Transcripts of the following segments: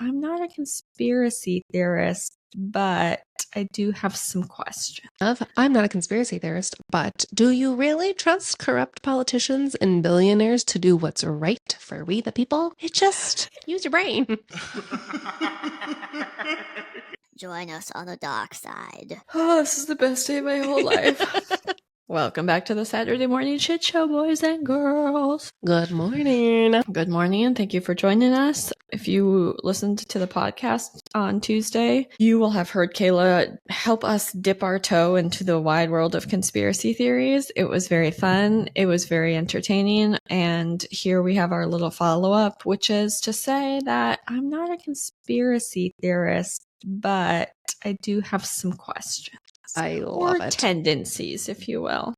I'm not a conspiracy theorist, but I do have some questions. I'm not a conspiracy theorist, but do you really trust corrupt politicians and billionaires to do what's right for we the people? It just use your brain. Join us on the dark side. Oh, this is the best day of my whole life. Welcome back to the Saturday morning shit show, boys and girls. Good morning. Good morning, and thank you for joining us. If you listened to the podcast on Tuesday, you will have heard Kayla help us dip our toe into the wide world of conspiracy theories. It was very fun. It was very entertaining. And here we have our little follow-up, which is to say that I'm not a conspiracy theorist, but I do have some questions. I love it. Tendencies, if you will.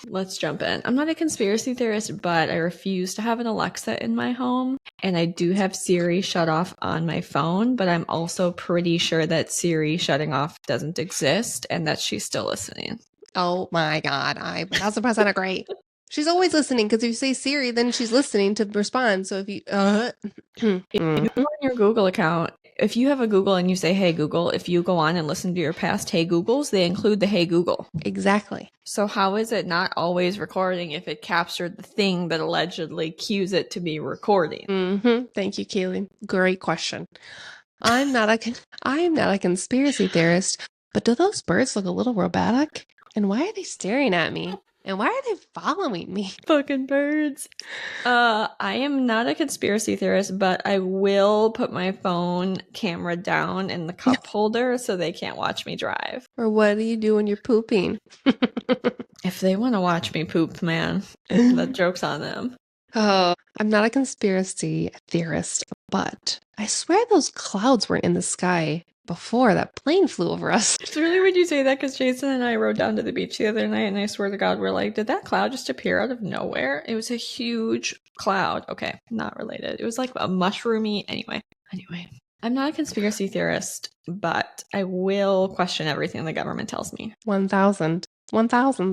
Let's jump in. I'm not a conspiracy theorist, but I refuse to have an Alexa in my home. And I do have Siri shut off on my phone, but I'm also pretty sure that Siri shutting off doesn't exist and that she's still listening. Oh my God, I 1000% agree. She's always listening because if you say Siri, then she's listening to respond. So if you, if you go on your Google account, if you have a Google and you say, "Hey Google," if you go on and listen to your past Hey Googles, they include the Hey Google. Exactly. So how is it not always recording if it captured the thing that allegedly cues it to be recording? Thank you, Keelan. Great question. I'm not a conspiracy theorist, but do those birds look a little robotic? And why are they staring at me? And why are they following me? Fucking birds. I am not a conspiracy theorist, but I will put my phone camera down in the cup holder so they can't watch me drive. Or what do you do when you're pooping? If they want to watch me poop, man, the joke's on them. Oh, I'm not a conspiracy theorist, but I swear those clouds weren't in the sky before that plane flew over us. It's really weird you say that because Jason and I rode down to the beach the other night and I swear to God, we're like, did that cloud just appear out of nowhere? It was a huge cloud. Okay, not related. It was like a mushroomy. Anyway, I'm not a conspiracy theorist, but I will question everything the government tells me. 1,000.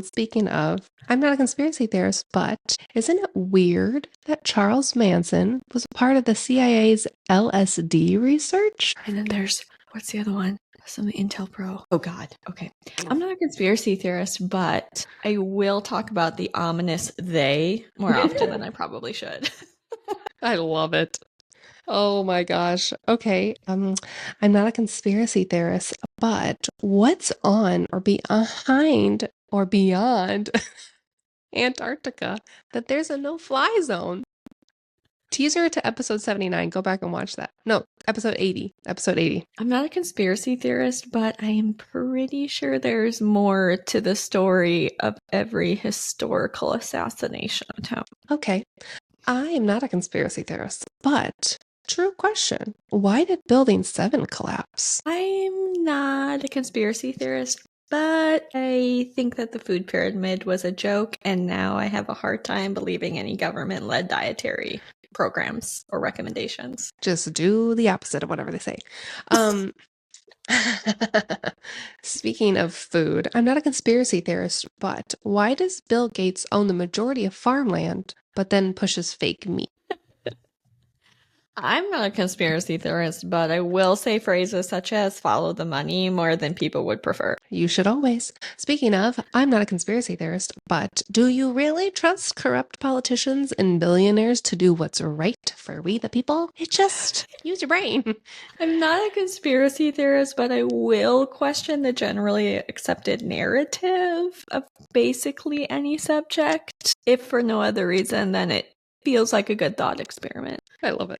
Speaking of, I'm not a conspiracy theorist, but isn't it weird that Charles Manson was a part of the CIA's LSD research? And then there's, what's the other one? Some Intel Pro. Oh God. Okay. I'm not a conspiracy theorist, but I will talk about the ominous they more often than I probably should. I love it. Oh my gosh. Okay. I'm not a conspiracy theorist, but what's on or behind or beyond Antarctica that there's a no-fly zone? Teaser to episode 79. Go back and watch that. No, episode 80. I'm not a conspiracy theorist, but I am pretty sure there's more to the story of every historical assassination attempt. Okay. I am not a conspiracy theorist, but true question. Why did Building 7 collapse? I'm not a conspiracy theorist, but I think that the food pyramid was a joke, and now I have a hard time believing any government-led dietary programs or recommendations. Just do the opposite of whatever they say. Speaking of food, I'm not a conspiracy theorist, but why does Bill Gates own the majority of farmland, but then pushes fake meat? I'm not a conspiracy theorist, but I will say phrases such as follow the money more than people would prefer. You should always. Speaking of, I'm not a conspiracy theorist, but do you really trust corrupt politicians and billionaires to do what's right for we the people? It just use your brain. I'm not a conspiracy theorist, but I will question the generally accepted narrative of basically any subject, if for no other reason than it feels like a good thought experiment. I love it.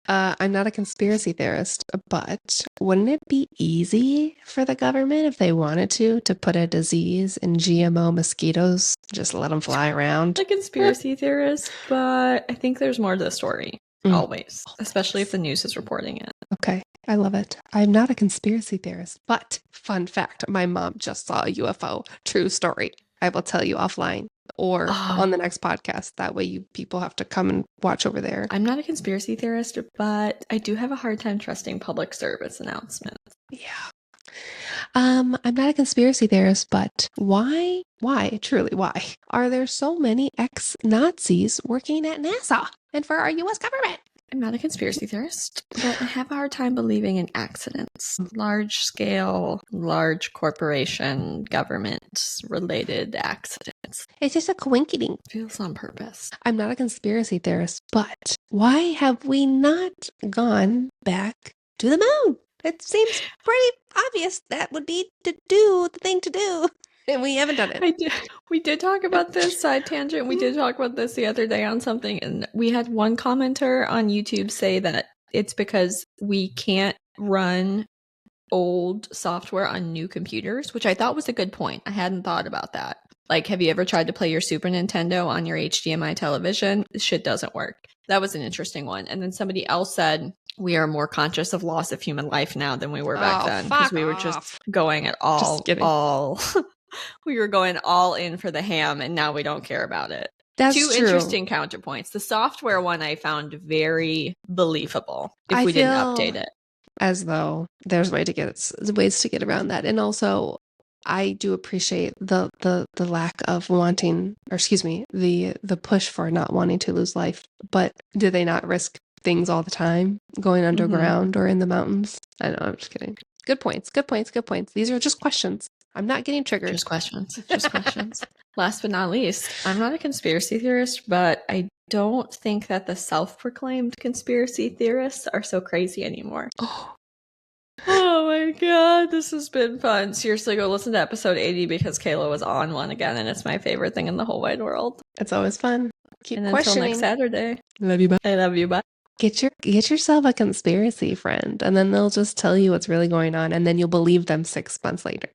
I'm not a conspiracy theorist, but wouldn't it be easy for the government if they wanted to put a disease in GMO mosquitoes? Just let them fly around? A conspiracy theorist, but I think there's more to the story. Always. Especially if the news is reporting it. Okay. I love it. I'm not a conspiracy theorist, but fun fact, my mom just saw a UFO. True story. I will tell you offline. Or on the next podcast. That way you people have to come and watch over there. I'm not a conspiracy theorist, but I do have a hard time trusting public service announcements. Yeah. I'm not a conspiracy theorist, but why, truly why, are there so many ex-Nazis working at NASA and for our U.S. government? I'm not a conspiracy theorist, but I have a hard time believing in accidents. Large scale, large corporation, government-related accidents. It's just a coinkydink. Feels on purpose. I'm not a conspiracy theorist, but why have we not gone back to the moon? It seems pretty obvious that would be to do the thing to do. And we haven't done it. We did talk about this, side tangent. We did talk about this the other day on something, and we had one commenter on YouTube say that it's because we can't run old software on new computers, which I thought was a good point. I hadn't thought about that. Like, have you ever tried to play your Super Nintendo on your HDMI television? This shit doesn't work. That was an interesting one. And then somebody else said, we are more conscious of loss of human life now than we were back then, because we were just going at all we were going all in for the ham, and now we don't care about it. That's Two true. interesting counterpoints. The software one I found very believable if we didn't update it. As though there's ways to get around that. And also, I do appreciate the lack of wanting, or excuse me, the push for not wanting to lose life. But do they not risk things all the time, going underground or in the mountains? I know, I'm just kidding. Good points. These are just questions. I'm not getting triggered. Just questions. Last but not least, I'm not a conspiracy theorist, but I don't think that the self-proclaimed conspiracy theorists are so crazy anymore. Oh my god, this has been fun. Seriously, go listen to episode 80 because Kayla was on one again, and it's my favorite thing in the whole wide world. It's always fun. Keep and questioning. Until next Saturday. Love you, bye. I love you, bye. Get yourself a conspiracy friend, and then they'll just tell you what's really going on, and then you'll believe them 6 months later.